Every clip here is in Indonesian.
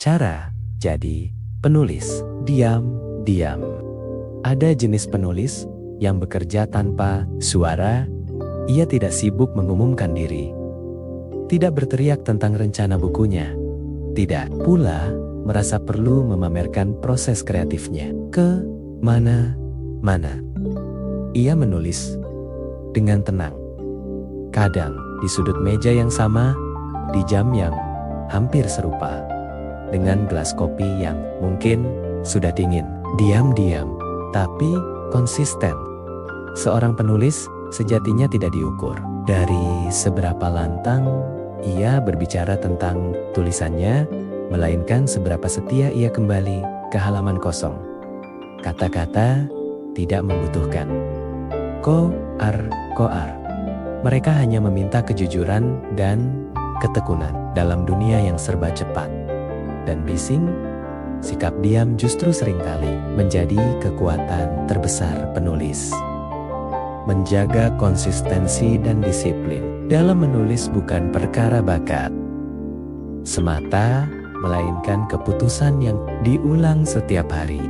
Cara jadi penulis. Diam-diam. Ada jenis penulis yang bekerja tanpa suara. Ia tidak sibuk mengumumkan diri. Tidak berteriak tentang rencana bukunya. Tidak pula merasa perlu memamerkan proses kreatifnya ke mana-mana. Ia menulis dengan tenang. Kadang di sudut meja yang sama, di jam yang hampir serupa, dengan gelas kopi yang mungkin sudah dingin. Diam-diam, tapi konsisten. Seorang penulis sejatinya tidak diukur dari seberapa lantang ia berbicara tentang tulisannya, melainkan seberapa setia ia kembali ke halaman kosong. Kata-kata tidak membutuhkan koar. Mereka hanya meminta kejujuran dan ketekunan dalam dunia yang serba cepat dan bising. Sikap diam justru seringkali menjadi kekuatan terbesar penulis. Menjaga konsistensi dan disiplin dalam menulis bukan perkara bakat semata, melainkan keputusan yang diulang setiap hari.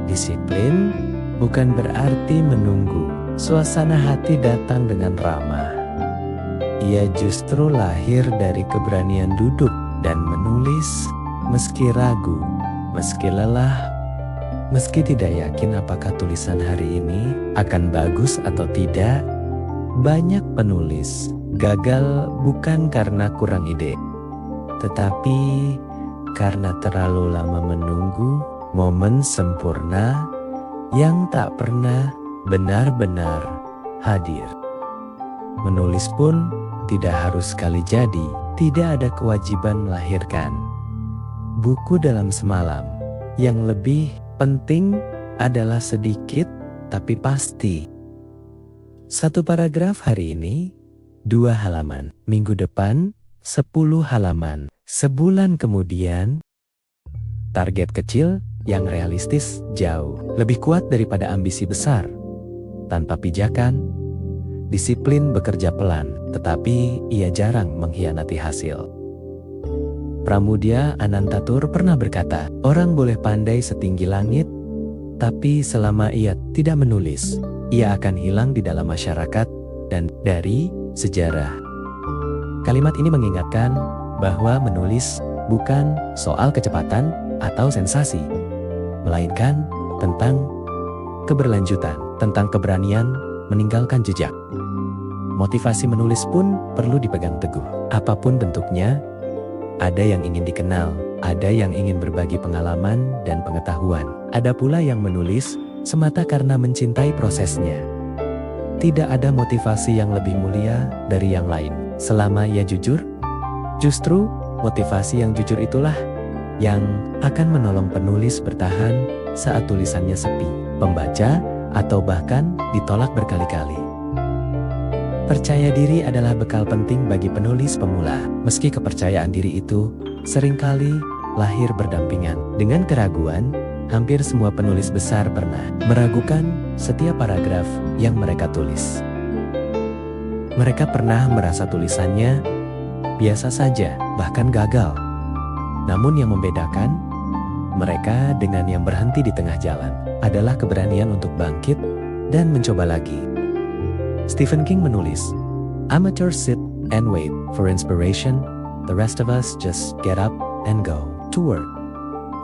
Disiplin bukan berarti menunggu suasana hati datang dengan ramah. Ia justru lahir dari keberanian duduk dan menulis meski ragu, meski lelah, meski tidak yakin apakah tulisan hari ini akan bagus atau tidak. Banyak penulis gagal bukan karena kurang ide, tetapi karena terlalu lama menunggu momen sempurna yang tak pernah benar-benar hadir. Menulis pun tidak harus sekali jadi, tidak ada kewajiban melahirkan buku dalam semalam. Yang lebih penting adalah sedikit tapi pasti. 1 paragraf hari ini, 2 halaman. Minggu depan, 10 halaman. Sebulan kemudian, target kecil yang realistis jauh lebih kuat daripada ambisi besar. Tanpa pijakan, disiplin bekerja pelan, tetapi ia jarang mengkhianati hasil. Pramudia Anantatur pernah berkata, orang boleh pandai setinggi langit, tapi selama ia tidak menulis, ia akan hilang di dalam masyarakat dan dari sejarah. Kalimat ini mengingatkan bahwa menulis bukan soal kecepatan atau sensasi, melainkan tentang keberlanjutan, tentang keberanian meninggalkan jejak. Motivasi menulis pun perlu dipegang teguh. Apapun bentuknya, ada yang ingin dikenal, ada yang ingin berbagi pengalaman dan pengetahuan. Ada pula yang menulis semata karena mencintai prosesnya. Tidak ada motivasi yang lebih mulia dari yang lain. Selama ia jujur, justru motivasi yang jujur itulah yang akan menolong penulis bertahan saat tulisannya sepi, pembaca, atau bahkan ditolak berkali-kali. Percaya diri adalah bekal penting bagi penulis pemula, meski kepercayaan diri itu seringkali lahir berdampingan dengan keraguan. Hampir semua penulis besar pernah meragukan setiap paragraf yang mereka tulis. Mereka pernah merasa tulisannya biasa saja, bahkan gagal. Namun yang membedakan mereka dengan yang berhenti di tengah jalan adalah keberanian untuk bangkit dan mencoba lagi. Stephen King menulis, "Amateurs sit and wait for inspiration, the rest of us just get up and go to work."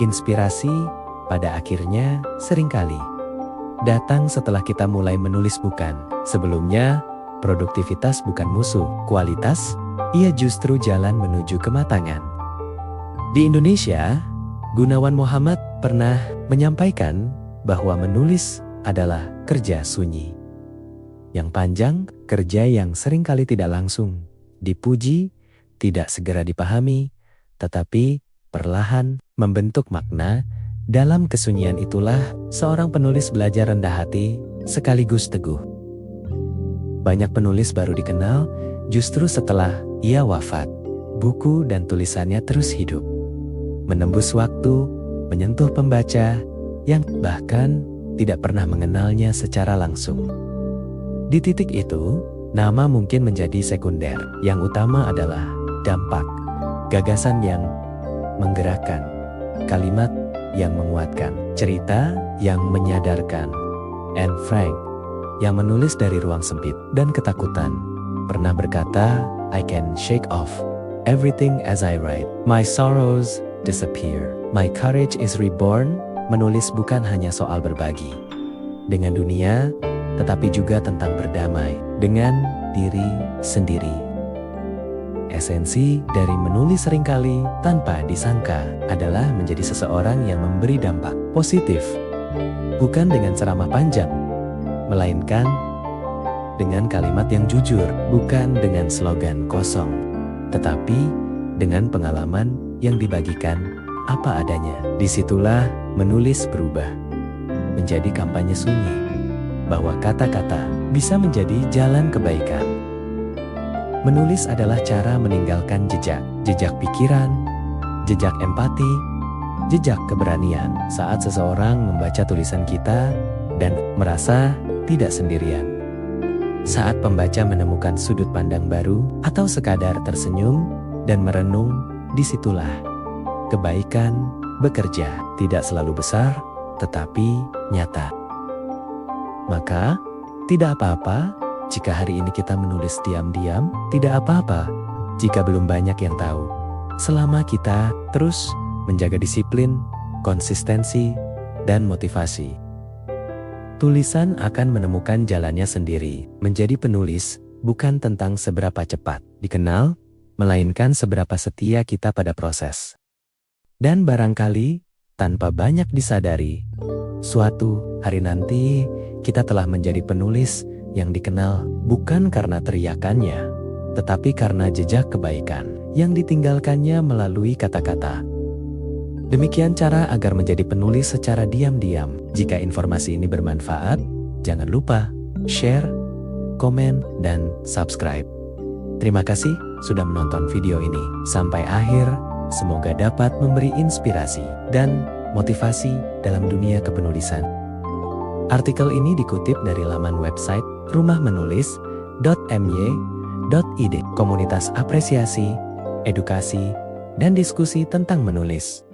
Inspirasi pada akhirnya seringkali datang setelah kita mulai menulis bukan. Sebelumnya, produktivitas bukan musuh kualitas, ia justru jalan menuju kematangan. Di Indonesia, Gunawan Muhammad pernah menyampaikan bahwa menulis adalah kerja sunyi. Yang panjang, kerja yang seringkali tidak langsung dipuji, tidak segera dipahami, tetapi perlahan membentuk makna. Dalam kesunyian itulah seorang penulis belajar rendah hati sekaligus teguh. Banyak penulis baru dikenal justru setelah ia wafat. Buku dan tulisannya terus hidup, menembus waktu, menyentuh pembaca yang bahkan tidak pernah mengenalnya secara langsung. Di titik itu, nama mungkin menjadi sekunder. Yang utama adalah dampak, gagasan yang menggerakkan, kalimat yang menguatkan, cerita yang menyadarkan. Anne Frank, yang menulis dari ruang sempit dan ketakutan, pernah berkata, "I can shake off everything as I write. My sorrows disappear. My courage is reborn." Menulis bukan hanya soal berbagi dengan dunia, tetapi juga tentang berdamai dengan diri sendiri. Esensi dari menulis seringkali tanpa disangka adalah menjadi seseorang yang memberi dampak positif. Bukan dengan ceramah panjang, melainkan dengan kalimat yang jujur, bukan dengan slogan kosong, tetapi dengan pengalaman yang dibagikan apa adanya. Disitulah menulis berubah menjadi kampanye sunyi, bahwa kata-kata bisa menjadi jalan kebaikan. Menulis adalah cara meninggalkan jejak pikiran, jejak empati, jejak keberanian. Saat seseorang membaca tulisan kita dan merasa tidak sendirian. Saat pembaca menemukan sudut pandang baru atau sekadar tersenyum dan merenung, disitulah kebaikan bekerja. Tidak selalu besar, tetapi nyata. Maka, tidak apa-apa jika hari ini kita menulis diam-diam, tidak apa-apa jika belum banyak yang tahu. Selama kita terus menjaga disiplin, konsistensi, dan motivasi, tulisan akan menemukan jalannya sendiri. Menjadi penulis bukan tentang seberapa cepat dikenal, melainkan seberapa setia kita pada proses. Dan barangkali, tanpa banyak disadari, suatu hari nanti kita telah menjadi penulis yang dikenal bukan karena teriakannya, tetapi karena jejak kebaikan yang ditinggalkannya melalui kata-kata. Demikian cara agar menjadi penulis secara diam-diam. Jika informasi ini bermanfaat, jangan lupa share, komen, dan subscribe. Terima kasih sudah menonton video ini sampai akhir. Semoga dapat memberi inspirasi dan motivasi dalam dunia kepenulisan. Artikel ini dikutip dari laman website rumahmenulis.my.id, komunitas apresiasi, edukasi, dan diskusi tentang menulis.